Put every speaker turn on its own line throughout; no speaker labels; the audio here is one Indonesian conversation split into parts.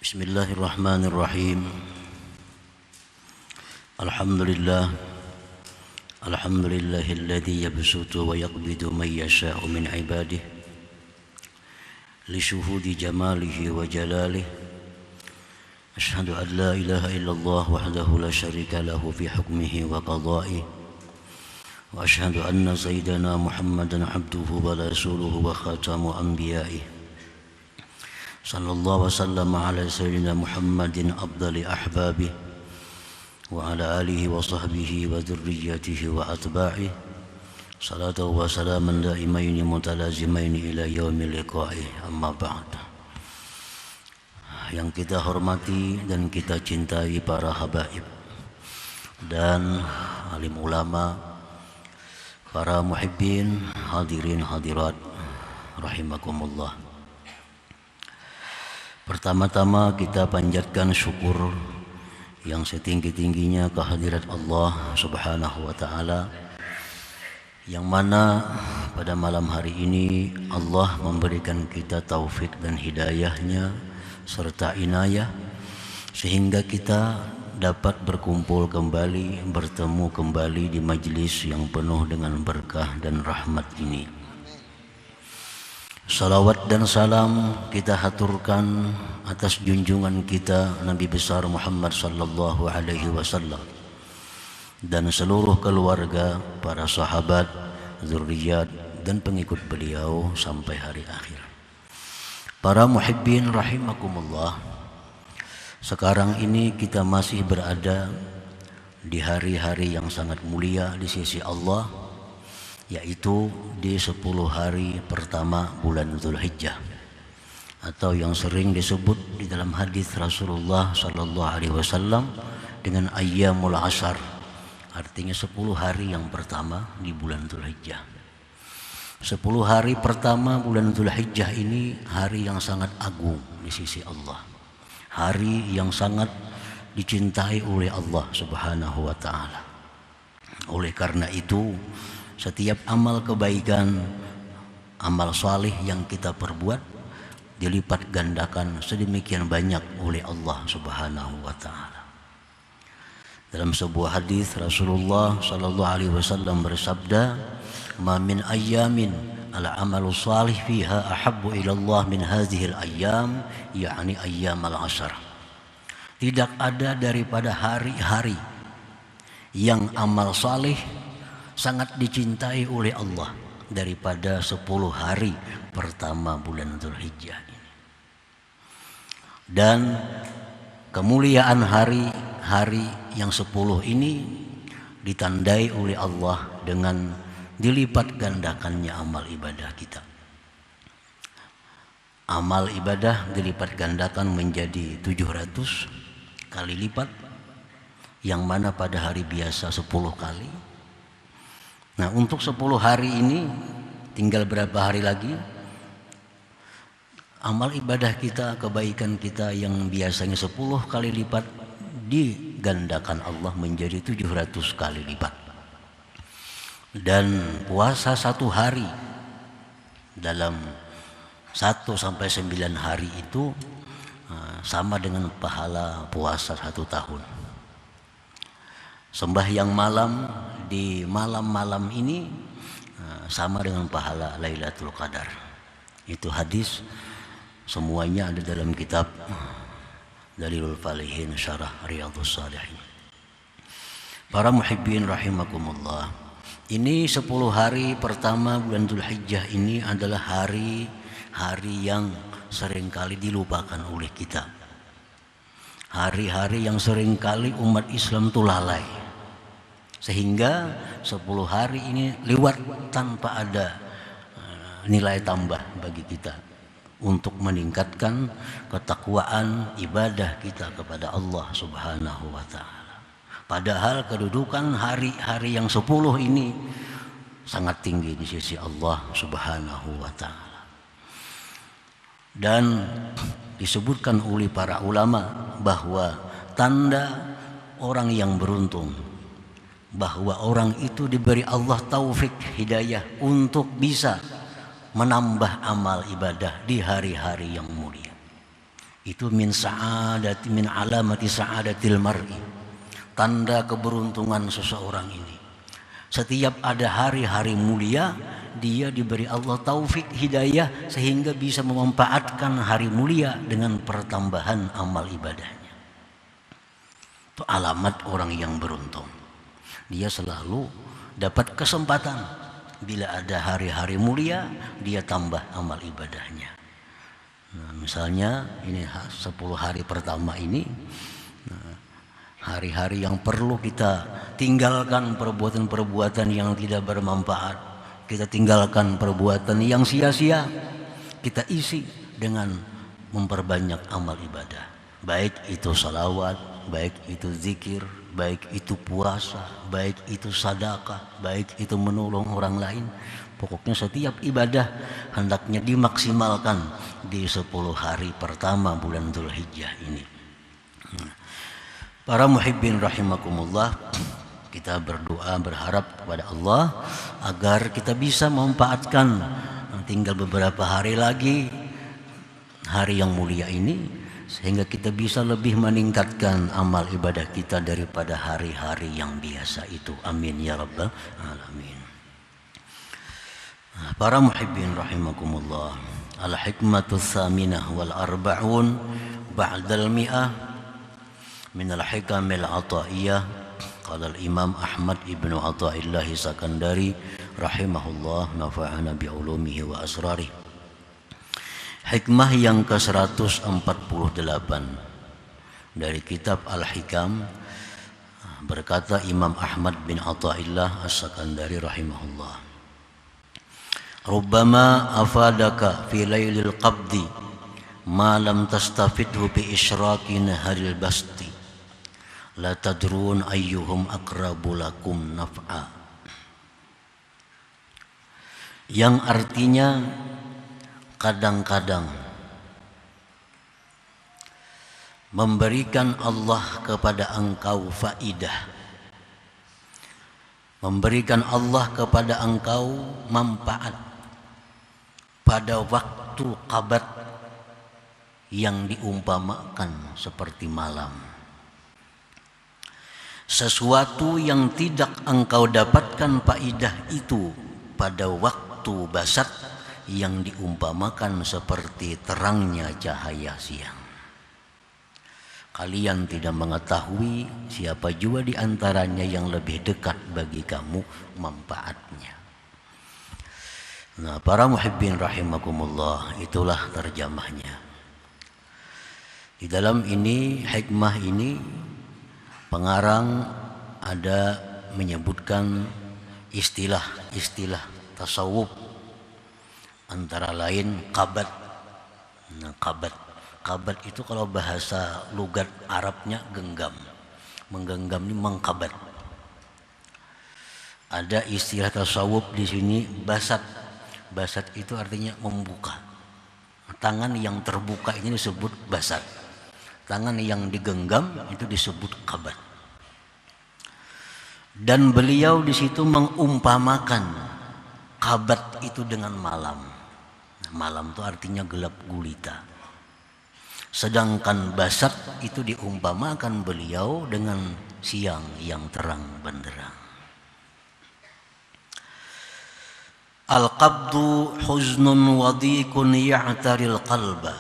Bismillahirrahmanirrahim. Alhamdulillah. Alhamdulillahilladzi yabsutu wa yaqbidu man yasha'u min ibadihi li syuhudi jamalihi wa jalalihi. Asyhadu an la ilaha illallah wahdahu la syarika lahu fi hukmihi wa qada'ihi. Wa asyhadu anna sayyidana Muhammadan abduhu wa rasuluhu wa khatamu anbiya'ihi. Sallallahu wasallam ala sayyidina Muhammadin afdali ahbabih wa ala alihi wa sahbihi wa dhurriyyatihi wa atba'ih. Salatu wa salaman daimaini mutalazimaini ila yaumil liqa'i, amma ba'd. Yang kita hormati dan kita cintai para habaib dan alim ulama, para muhibbin, hadirin hadirat rahimakumullah. Pertama-tama kita panjatkan syukur yang setinggi-tingginya kehadirat Allah Subhanahu wa ta'ala, yang mana pada malam hari ini Allah memberikan kita taufik dan hidayahnya serta inayah sehingga kita dapat berkumpul kembali, bertemu kembali di majlis yang penuh dengan berkah dan rahmat ini. Salawat dan salam kita haturkan atas junjungan kita Nabi besar Muhammad sallallahu alaihi wasallam dan seluruh keluarga, para sahabat, zuriat dan pengikut beliau sampai hari akhir. Para muhibbin rahimakumullah, sekarang ini kita masih berada di hari-hari yang sangat mulia di sisi Allah, yaitu di 10 hari pertama bulan Dzulhijjah, atau yang sering disebut di dalam hadis Rasulullah sallallahu alaihi wasallam dengan ayyamul ashar, artinya 10 hari yang pertama di bulan Dzulhijjah. 10 hari pertama bulan Dzulhijjah ini hari yang sangat agung di sisi Allah, hari yang sangat dicintai oleh Allah Subhanahu wa ta'ala. Oleh karena itu, setiap amal kebaikan, amal salih yang kita perbuat dilipat gandakan sedemikian banyak oleh Allah Subhanahu wa ta'ala. Dalam sebuah hadis Rasulullah sallallahu alaihi wasallam bersabda, "Ma min ayyamin al-amalu salih fiha ahabbu ila Allah min hadhil ayyam, yakni ayyamal ashar." Tidak ada daripada hari-hari yang amal salih sangat dicintai oleh Allah daripada 10 hari pertama bulan Dzulhijjah ini. Dan kemuliaan hari-hari yang 10 ini ditandai oleh Allah dengan dilipat gandakannya amal ibadah kita. Amal ibadah dilipat gandakan menjadi 700 kali lipat, yang mana pada hari biasa 10 kali. Nah, untuk 10 hari ini tinggal berapa hari lagi? Amal ibadah kita, kebaikan kita yang biasanya 10 kali lipat digandakan Allah menjadi 700 kali lipat. Dan puasa 1 hari dalam 1 sampai 9 hari itu sama dengan pahala puasa 1 tahun. Sembahyang malam di malam-malam ini sama dengan pahala Lailatul Qadar. Itu hadis, semuanya ada dalam kitab Dalilul Falihin Syarah Riyadhus Shalihin. Para muhibbin rahimakumullah, ini 10 hari pertama bulan Dzulhijjah ini adalah hari-hari yang seringkali dilupakan oleh kita. Hari-hari yang seringkali umat Islam itu lalai, sehingga 10 hari ini lewat tanpa ada nilai tambah bagi kita untuk meningkatkan ketakwaan ibadah kita kepada Allah Subhanahu wa ta'ala. Padahal kedudukan hari-hari yang 10 ini sangat tinggi di sisi Allah Subhanahu wa ta'ala. Dan disebutkan oleh para ulama bahwa tanda orang yang beruntung, bahwa orang itu diberi Allah taufik hidayah untuk bisa menambah amal ibadah di hari-hari yang mulia. Itu min alamati sa'adatil mar'i, tanda keberuntungan seseorang ini. Setiap ada hari-hari mulia, dia diberi Allah taufik hidayah sehingga bisa memanfaatkan hari mulia dengan pertambahan amal ibadahnya. Itu alamat orang yang beruntung. Dia selalu dapat kesempatan bila ada hari-hari mulia, dia tambah amal ibadahnya. Nah, misalnya ini 10 hari pertama ini, hari-hari yang perlu kita tinggalkan perbuatan-perbuatan yang tidak bermanfaat, kita tinggalkan perbuatan yang sia-sia, kita isi dengan memperbanyak amal ibadah, baik itu salawat, baik itu zikir, baik itu puasa, baik itu sedekah, baik itu menolong orang lain. Pokoknya setiap ibadah hendaknya dimaksimalkan di 10 hari pertama bulan Dzulhijjah ini. Para muhibbin rahimakumullah, kita berdoa berharap kepada Allah agar kita bisa memanfaatkan tinggal beberapa hari lagi hari yang mulia ini, sehingga kita bisa lebih meningkatkan amal ibadah kita daripada hari-hari yang biasa itu. Amin ya rabbal alamin. Para muhibbin rahimakumullah, al-hikmatu tsaminah wal arba'un ba'dal mi'ah min al-hikamil ataiyah. Qala al-imam Ahmad ibnu Athaillah Sakandari rahimahullah, nafa'ana bi'ulumihi wa asrarih. Hikmah yang ke-148 dari kitab Al-Hikam, berkata Imam Ahmad bin Athaillah As-Sakandari rahimahullah, rubbama afadaka fi lailil qabdi ma lam tastafidhu bi isyraqi naharil basti la tadrun ayyuhum aqrabu lakum naf'a. Yang artinya kadang-kadang memberikan Allah kepada engkau faidah, memberikan Allah kepada engkau manfaat pada waktu qabat yang diumpamakan seperti malam. Sesuatu yang tidak engkau dapatkan faidah itu pada waktu basat yang diumpamakan seperti terangnya cahaya siang. Kalian tidak mengetahui siapa jua di antaranya yang lebih dekat bagi kamu manfaatnya. Nah, para muhibbin rahimakumullah, itulah terjemahnya. Di dalam ini, hikmah ini, pengarang ada menyebutkan istilah-istilah tasawuf, antara lain qabat. Nah, qabat itu kalau bahasa lugat Arabnya genggam. Menggenggam ini mengqabat. Ada istilah tasawuf di sini basat. Basat itu artinya membuka. Tangan yang terbuka ini disebut basat. Tangan yang digenggam itu disebut qabat. Dan beliau di situ mengumpamakan qabat itu dengan malam. Malam itu artinya gelap gulita. Sedangkan basat itu diumpamakan beliau dengan siang yang terang benderang. Al-qabdu huznun wadikun ya'taril qalba.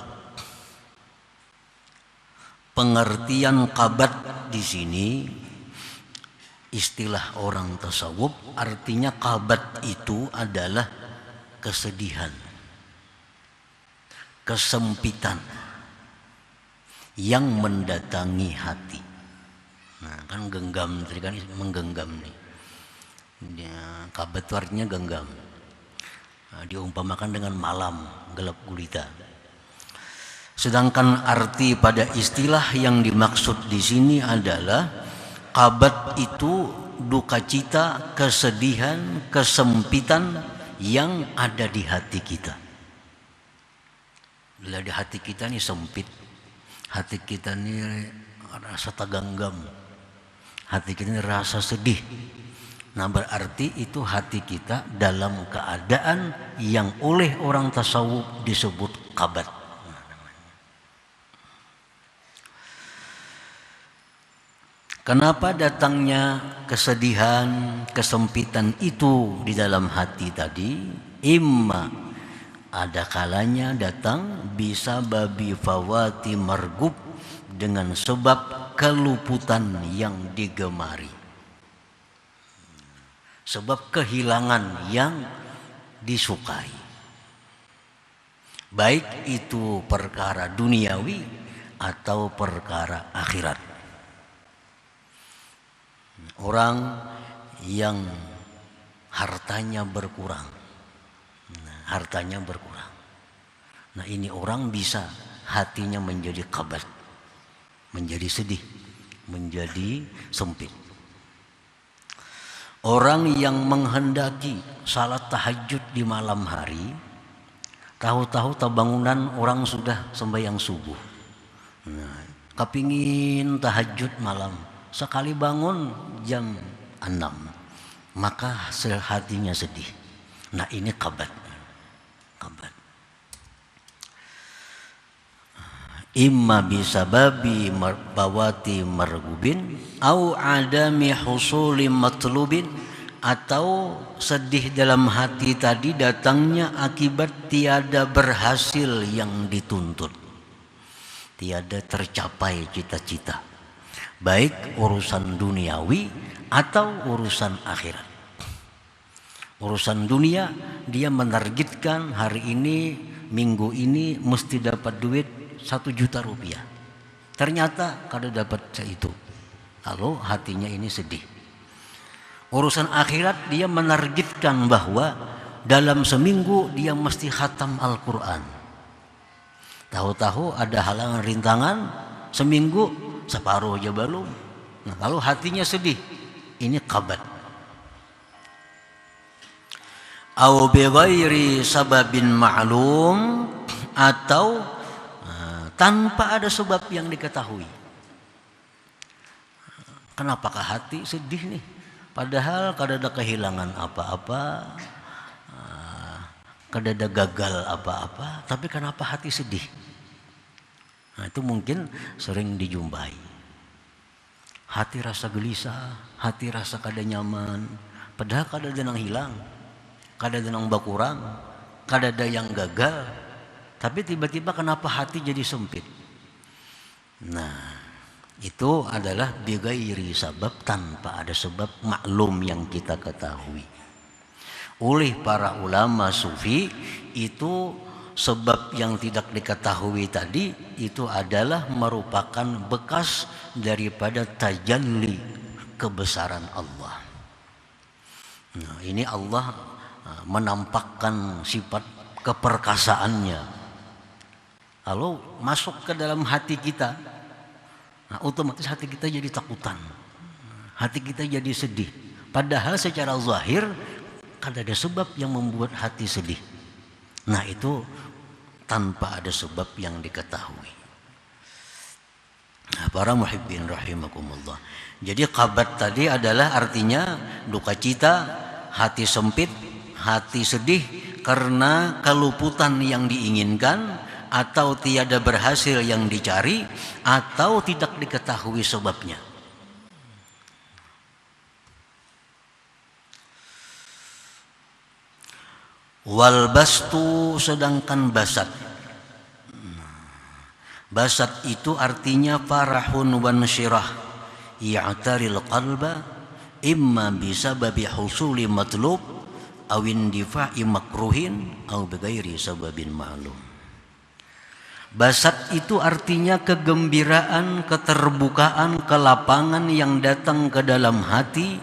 Pengertian qabat di sini istilah orang tasawuf, artinya qabat itu adalah kesedihan, kesempitan yang mendatangi hati. Nah, kan genggam, tadi kan menggenggam nih. Ya, qabat itu artinya genggam. Nah, diumpamakan dengan malam gelap gulita. Sedangkan arti pada istilah yang dimaksud di sini adalah qabat itu duka cita, kesedihan, kesempitan yang ada di hati kita. Bila di hati kita ini sempit, hati kita ini rasa teganggam, hati kita ini rasa sedih. Nah, berarti itu hati kita dalam keadaan yang oleh orang tasawuf disebut qabat. Kenapa datangnya kesedihan, kesempitan itu di dalam hati tadi? Imma ada kalanya datang bisa babi fawati margub dengan sebab keluputan yang digemari. Sebab kehilangan yang disukai. Baik itu perkara duniawi atau perkara akhirat. Orang yang hartanya berkurang. Hartanya berkurang. Nah, ini orang bisa hatinya menjadi kabat, menjadi sedih, menjadi sempit. Orang yang menghendaki salat tahajud di malam hari, tahu-tahu bangunan orang sudah sembahyang subuh. Nah, kepingin tahajud malam, sekali bangun jam 6, maka hatinya sedih. Nah, ini kabat. Imma bisababi bawati margubin au adami husuli matlubin, atau sedih dalam hati tadi datangnya akibat tiada berhasil yang dituntut, tiada tercapai cita-cita, baik urusan duniawi atau urusan akhirat. Urusan dunia dia menargetkan hari ini, minggu ini mesti dapat duit 1 juta rupiah. Ternyata kada dapat itu. Lalu hatinya ini sedih. Urusan akhirat dia menargetkan bahwa dalam seminggu dia mesti khatam Al-Quran. Tahu-tahu ada halangan rintangan, seminggu separuh aja belum. Nah, lalu hatinya sedih. Ini kabat. Au bi ghairi sababin ma'lum, atau tanpa ada sebab yang diketahui. Kenapakah hati sedih nih? Padahal kada ada kehilangan apa-apa, kada ada gagal apa-apa, tapi kenapa hati sedih? Nah, itu mungkin sering dijumpai. Hati rasa gelisah, hati rasa kada nyaman, padahal kada ada yang hilang, kada ada yang berkurang, kada ada yang gagal. Tapi tiba-tiba kenapa hati jadi sempit? Nah, itu adalah bighairi sabab, tanpa ada sebab maklum yang kita ketahui. Oleh para ulama sufi, itu sebab yang tidak diketahui tadi itu adalah merupakan bekas daripada tajalli kebesaran Allah. Nah, ini Allah menampakkan sifat keperkasaannya. Lalu masuk ke dalam hati kita, nah, otomatis hati kita jadi takutan, hati kita jadi sedih. Padahal secara zahir kan ada sebab yang membuat hati sedih. Nah, itu tanpa ada sebab yang diketahui. Nah, para muhibbin rahimakumullah. Jadi kabat tadi adalah artinya duka cita, hati sempit, hati sedih karena keluputan yang diinginkan, atau tiada berhasil yang dicari, atau tidak diketahui sebabnya. Wal bastu, sedangkan basat. Basat itu artinya farahun wa nasyirah ya'taril qalba imma bisababi husuli matlub aw indifa'i makruhin aw bighairi sababin ma'lum. Basat itu artinya kegembiraan, keterbukaan, kelapangan yang datang ke dalam hati,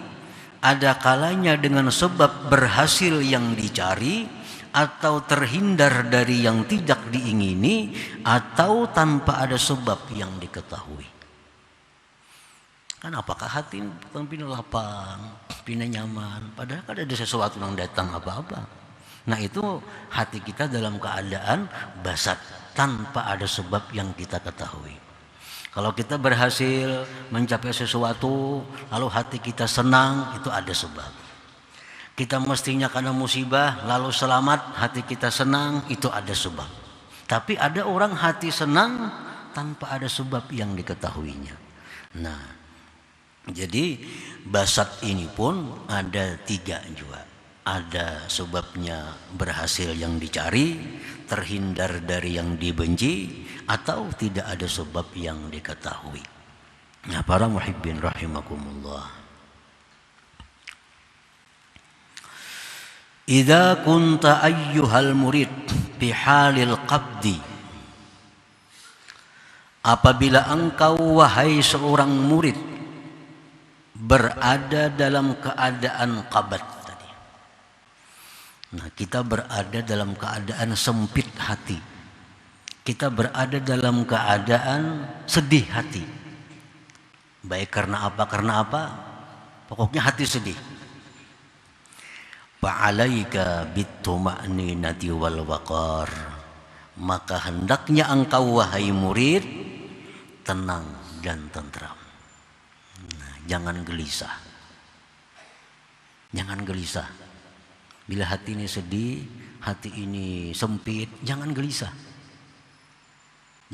ada kalanya dengan sebab berhasil yang dicari, atau terhindar dari yang tidak diingini, atau tanpa ada sebab yang diketahui. Kan apakah hati pina lapang, pina nyaman, padahal kan ada sesuatu yang datang apa-apa. Nah, itu hati kita dalam keadaan basat, tanpa ada sebab yang kita ketahui. Kalau kita berhasil mencapai sesuatu, lalu hati kita senang, itu ada sebab. Kita mestinya kena musibah, lalu selamat, hati kita senang, itu ada sebab. Tapi ada orang hati senang tanpa ada sebab yang diketahuinya. Nah, Jadi basat ini pun ada 3 juga. Ada sebabnya berhasil yang dicari, terhindar dari yang dibenci, atau tidak ada sebab yang diketahui. Nah, para muhibbin rahimakumullah. Idza kunta ayyuhal murid fi halil qabdi, apabila engkau wahai seorang murid berada dalam keadaan qabd tadi. Nah, kita berada dalam keadaan sempit hati. Kita berada dalam keadaan sedih hati. Baik karena apa? Karena apa? Pokoknya hati sedih. Fa'alaika bituma'ninati wal waqar. Maka hendaknya engkau wahai murid tenang dan tentram. Nah, jangan gelisah. Jangan gelisah. Bila hati ini sedih, hati ini sempit, jangan gelisah.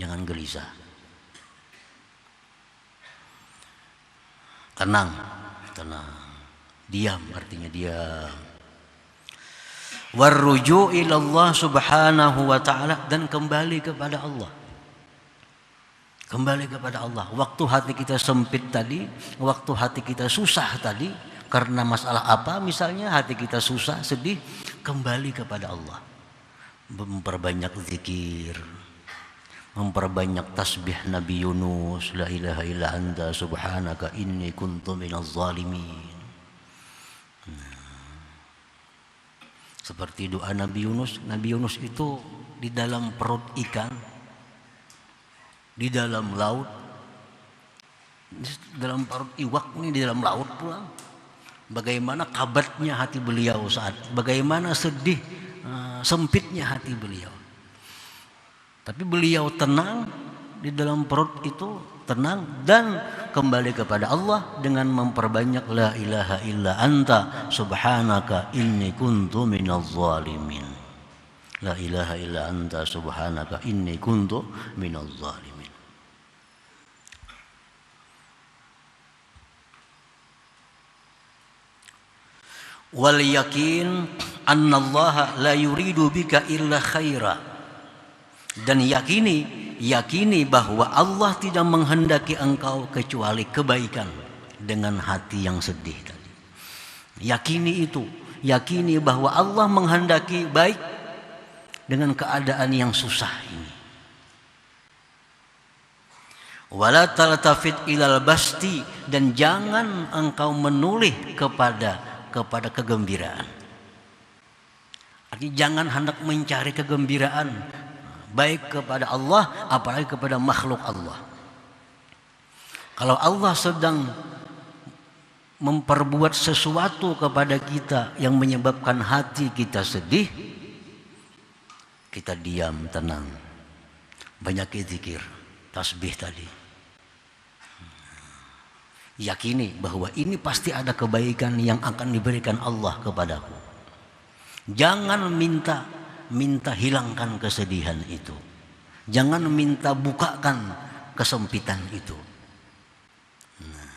Jangan gelisah. Tenang, tenang. Diam artinya diam. Warruju' ilallah subhanahu wa ta'ala, dan kembali kepada Allah. Kembali kepada Allah. Waktu hati kita sempit tadi, waktu hati kita susah tadi, karena masalah apa misalnya hati kita susah, sedih, kembali kepada Allah. Memperbanyak zikir, memperbanyak tasbih Nabi Yunus, la ilaha illa anta subhanaka inni kuntu minaz zalimin. Seperti doa Nabi Yunus. Nabi Yunus itu di dalam perut ikan, di dalam laut, dalam perut iwak ini, di dalam laut pula. Bagaimana kabatnya hati beliau saat, bagaimana sedih, sempitnya hati beliau. Tapi beliau tenang di dalam perut itu, tenang dan kembali kepada Allah dengan memperbanyak la ilaha illa anta subhanaka inni kuntu minaz zalimin. La ilaha illa anta subhanaka inni kuntu minaz zalimin. Wal yakin anna Allah la yuridu bika illa khaira. Dan yakini bahwa Allah tidak menghendaki engkau kecuali kebaikan dengan hati yang sedih tadi. Yakini itu, yakini bahwa Allah menghendaki baik dengan keadaan yang susah ini. Wala taltafit ilal basti, dan jangan engkau menoleh kepada kegembiraan. Artinya jangan hendak mencari kegembiraan baik kepada Allah apalagi kepada makhluk Allah. Kalau Allah sedang memperbuat sesuatu kepada kita yang menyebabkan hati kita sedih, kita diam, tenang, banyak zikir, tasbih tadi. Yakini bahwa ini pasti ada kebaikan yang akan diberikan Allah kepadaku. Jangan minta hilangkan kesedihan itu. Jangan minta bukakan kesempitan itu. Nah,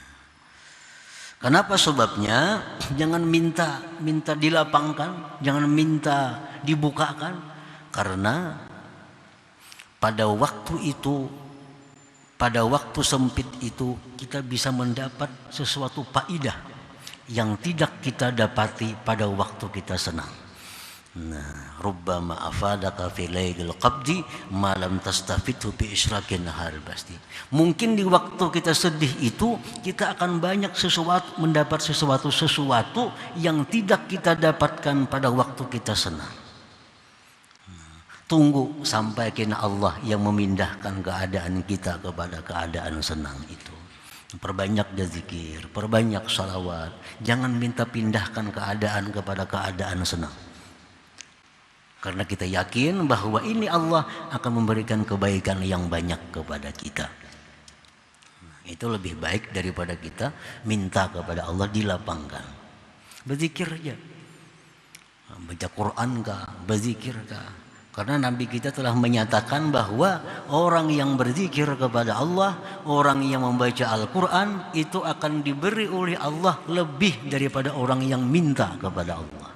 kenapa sebabnya? Jangan minta dilapangkan, jangan minta dibukakan, karena pada waktu itu, pada waktu sempit itu kita bisa mendapat sesuatu faidah yang tidak kita dapati pada waktu kita senang. Nah, rubbama afadaka fi lailil qabdi ma lam tastafidhu bi isyraqin nahar basti. Mungkin di waktu kita sedih itu kita akan banyak mendapat sesuatu yang tidak kita dapatkan pada waktu kita senang. Tunggu sampai kena Allah yang memindahkan keadaan kita kepada keadaan senang itu. Perbanyak zikir, perbanyak salawat. Jangan minta pindahkan keadaan kepada keadaan senang. Karena kita yakin bahwa ini Allah akan memberikan kebaikan yang banyak kepada kita. Itu lebih baik daripada kita minta kepada Allah dilapangkan. Berzikir aja. Baca Quran kah, berzikir kah, Karena Nabi kita telah menyatakan bahwa orang yang berzikir kepada Allah, orang yang membaca Al-Quran itu akan diberi oleh Allah lebih daripada orang yang minta kepada Allah.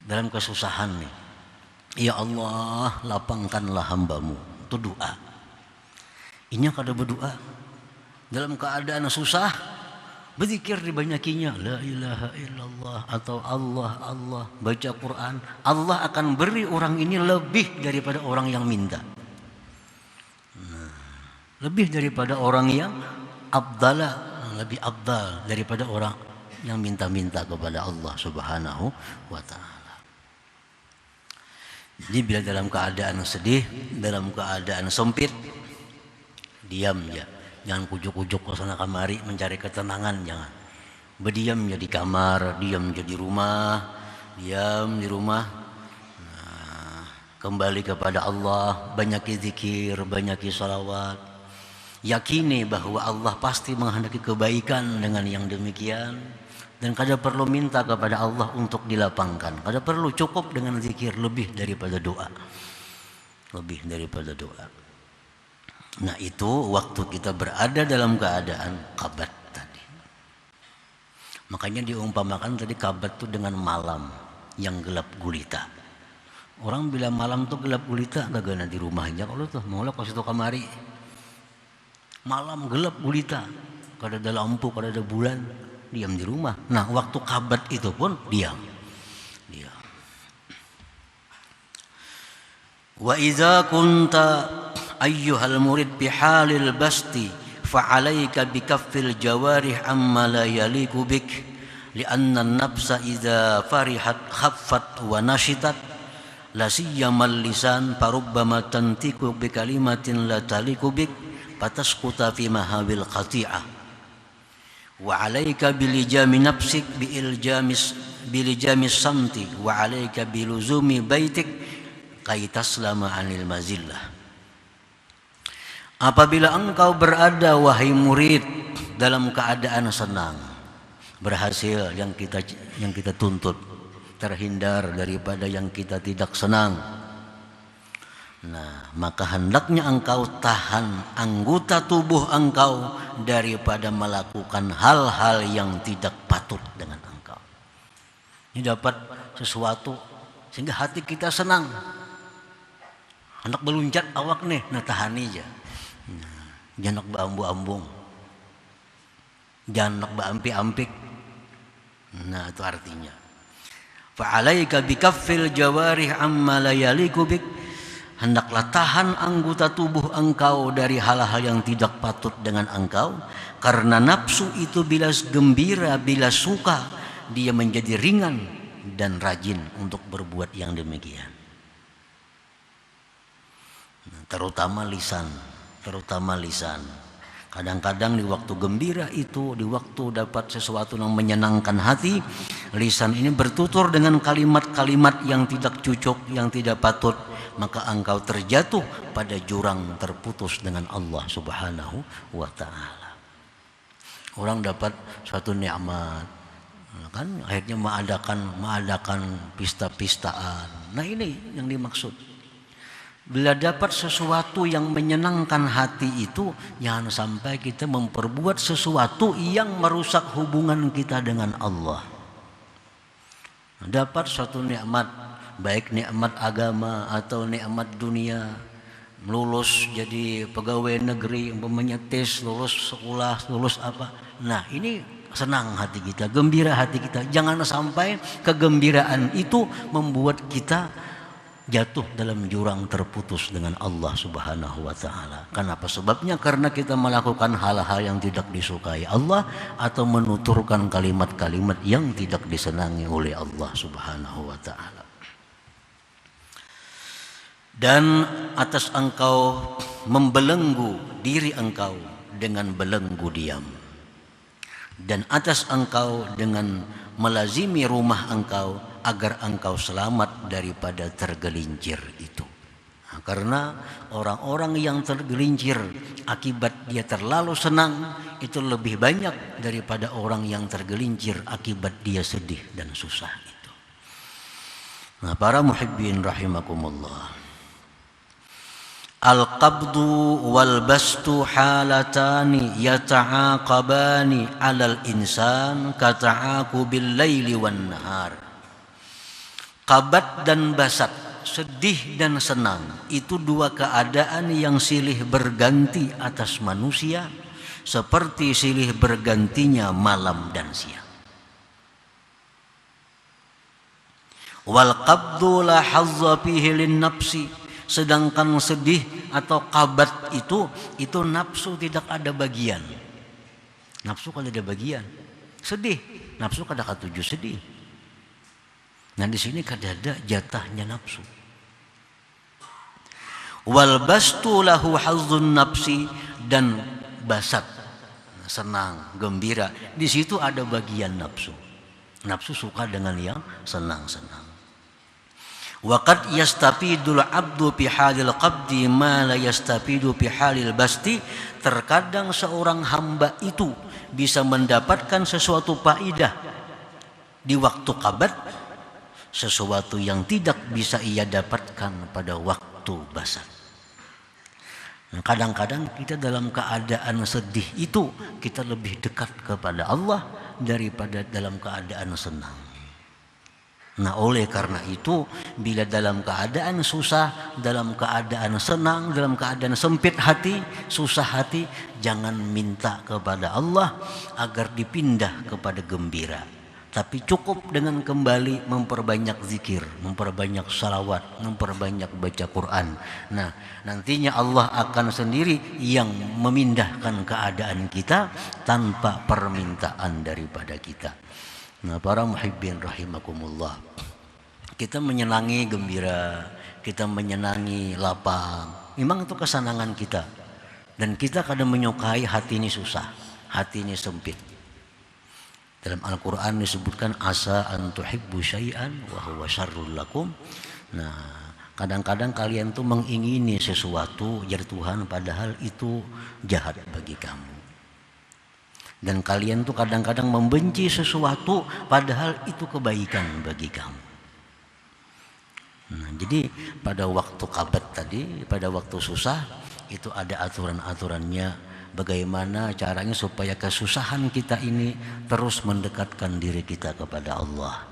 Dalam kesusahan nih, ya Allah lapangkanlah hambamu, itu doa. Ini kada berdoa dalam keadaan susah, berzikir dibanyakinya la ilaha illallah atau Allah Allah, baca Quran, Allah akan beri orang ini lebih daripada orang yang minta. Lebih daripada orang yang lebih abdal daripada orang yang minta-minta kepada Allah Subhanahu wa taala. Jadi bila dalam keadaan sedih, dalam keadaan sempit, diam ya. Jangan kujuk-kujuk ke sana kemari mencari ketenangan, jangan. Berdiam ya di kamar, diam ya di rumah, diam di rumah. Nah, kembali kepada Allah, banyaki zikir, banyaki salawat. Yakini bahwa Allah pasti menghendaki kebaikan dengan yang demikian. Dan kada perlu minta kepada Allah untuk dilapangkan. Kada perlu, cukup dengan zikir lebih daripada doa. Lebih daripada doa. Nah itu waktu kita berada dalam keadaan kabat tadi. Makanya diumpamakan tadi kabat itu dengan malam yang gelap gulita. Orang bilang malam tuh gelap gulita, gak gana di rumahnya kalau tuh mau lah kasih tuh kamari. Malam gelap gulita, kada ada lampu, kada ada bulan, diam di rumah. Nah waktu kabat itu pun diam. Wa idza kunta ayyuhal murid bihalil basti fa'alaika bikaffil jawarih amma la yaliku bik lianna an-nafsa idza farihat khaffat wa nashitat la siyyamal lisan farubbama tantiku bi kalimatin la taliku bik fatasquta fi mahawil qati'ah wa 'alaika bilijami nafsik bilijamis samti wa 'alaika biluzumi baitik kaitaslama 'anil mazillah. Apabila engkau berada wahai murid dalam keadaan senang, berhasil yang kita tuntut, terhindar daripada yang kita tidak senang, nah maka hendaknya engkau tahan anggota tubuh engkau daripada melakukan hal-hal yang tidak patut dengan engkau. Ini dapat sesuatu sehingga hati kita senang, hendak meluncat awak nih, nah tahan aja. Jangan beambu-ambung, jangan beampi-ampik. Nah itu artinya fa'alaika bikaffil jawarih amma la yaliku bik, hendaklah tahan anggota tubuh engkau dari hal-hal yang tidak patut dengan engkau, karena nafsu itu bila gembira, bila suka, dia menjadi ringan dan rajin untuk berbuat yang demikian. Terutama lisan. Kadang-kadang di waktu gembira itu, di waktu dapat sesuatu yang menyenangkan hati, lisan ini bertutur dengan kalimat-kalimat yang tidak cocok, yang tidak patut, maka engkau terjatuh pada jurang terputus dengan Allah Subhanahu wa taala. Orang dapat suatu nikmat, kan akhirnya mengadakan pesta-pistaan. Nah ini yang dimaksud. Bila dapat sesuatu yang menyenangkan hati itu, jangan sampai kita memperbuat sesuatu yang merusak hubungan kita dengan Allah. Dapat suatu nikmat, baik nikmat agama atau nikmat dunia, lulus jadi pegawai negeri, umpamanya tes, lulus sekolah, lulus apa. Nah ini senang hati kita, gembira hati kita. Jangan sampai kegembiraan itu membuat kita jatuh dalam jurang terputus dengan Allah Subhanahu wa taala. Kenapa? Sebabnya karena kita melakukan hal-hal yang tidak disukai Allah atau menuturkan kalimat-kalimat yang tidak disenangi oleh Allah Subhanahu wa taala. Dan atas engkau membelenggu diri engkau dengan belenggu diam. Dan atas engkau dengan melazimi rumah engkau agar engkau selamat daripada tergelincir itu. Nah, karena orang-orang yang tergelincir akibat dia terlalu senang itu lebih banyak daripada orang yang tergelincir akibat dia sedih dan susah itu. Nah, para muhibbin rahimakumullah. Al-qabdu wal bastu halatani yata'aqabani 'alal insan kata'aqubil laili wan nahar. Qabat dan basat, sedih dan senang, itu dua keadaan yang silih berganti atas manusia seperti silih bergantinya malam dan siang. Wal qabdu la hazza fihi lin nafsi, sedangkan sedih atau qabat itu nafsu tidak ada bagian. Nafsu kalau ada bagian. Sedih, nafsu kada katuju sedih. Nah di sini kada ada jatahnya nafsu. Wal bastu lahu hazzun nafsi, dan basat, senang, gembira, di situ ada bagian nafsu. Nafsu suka dengan yang senang-senang. Waqad yastafidul abdu fi halil qabdi ma la yastafidu fi halil basti. Terkadang seorang hamba itu bisa mendapatkan sesuatu faidah di waktu qabat, sesuatu yang tidak bisa ia dapatkan pada waktu basat. Nah, kadang-kadang kita dalam keadaan sedih itu kita lebih dekat kepada Allah daripada dalam keadaan senang. Nah oleh karena itu, bila dalam keadaan susah, dalam keadaan senang, dalam keadaan sempit hati, susah hati, jangan minta kepada Allah agar dipindah kepada gembira. Tapi cukup dengan kembali memperbanyak zikir, memperbanyak salawat, memperbanyak baca Quran. Nah nantinya Allah akan sendiri yang memindahkan keadaan kita tanpa permintaan daripada kita. Nah para muhibbin rahimakumullah, kita menyenangi gembira, kita menyenangi lapang, memang itu kesenangan kita. Dan kita kadang menyukai hati ini susah, hati ini sempit. Dalam Al-Quran disebutkan asa an tuhibbu syai'an wa huwa syarrul lakum. Nah kadang-kadang kalian tuh mengingini sesuatu dari Tuhan padahal itu jahat bagi kamu. Dan kalian tuh kadang-kadang membenci sesuatu padahal itu kebaikan bagi kamu. Nah, jadi pada waktu qabat tadi, pada waktu susah, itu ada aturan-aturannya bagaimana caranya supaya kesusahan kita ini terus mendekatkan diri kita kepada Allah.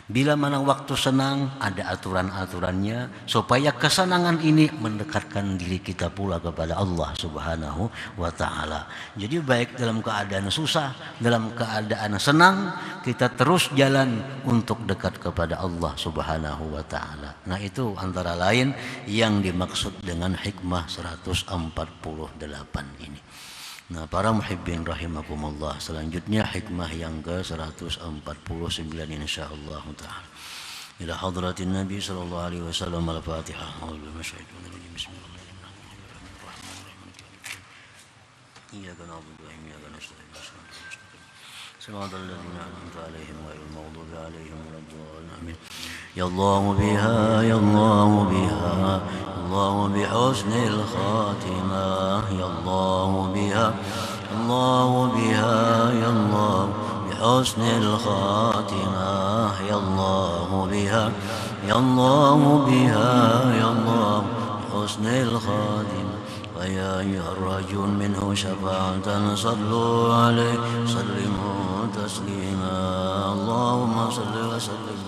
Bila mana waktu senang, ada aturan-aturannya supaya kesenangan ini mendekatkan diri kita pula kepada Allah Subhanahu wa ta'ala. Jadi baik dalam keadaan susah, dalam keadaan senang, kita terus jalan untuk dekat kepada Allah Subhanahu wa ta'ala. Nah itu antara lain yang dimaksud dengan hikmah 148 ini. Nah para muhibbin rahimakumullah, selanjutnya hikmah yang ke-149 insyaallah ta'ala. Ila hadratin Nabi sallallahu alaihi wasallam al-Fatihah. Iyyaka na'budu wa iyyaka nasta'in. Shiratal ladzina an'amta 'alaihim ghairil maghdubi 'alaihim waladdallin. Amin. Ya Allah biha, ya Allah biha, Allah bihusnil khatimah. Ya Allah biha, Allah biha, ya Allah bihusnil khatimah. Ya Allah biha, ya Allah biha, ya Allah bihusnil khatimah. ويا أيها الرجل منه شفاعة صلوا عليه سلموا تسليما اللهم صل وسلم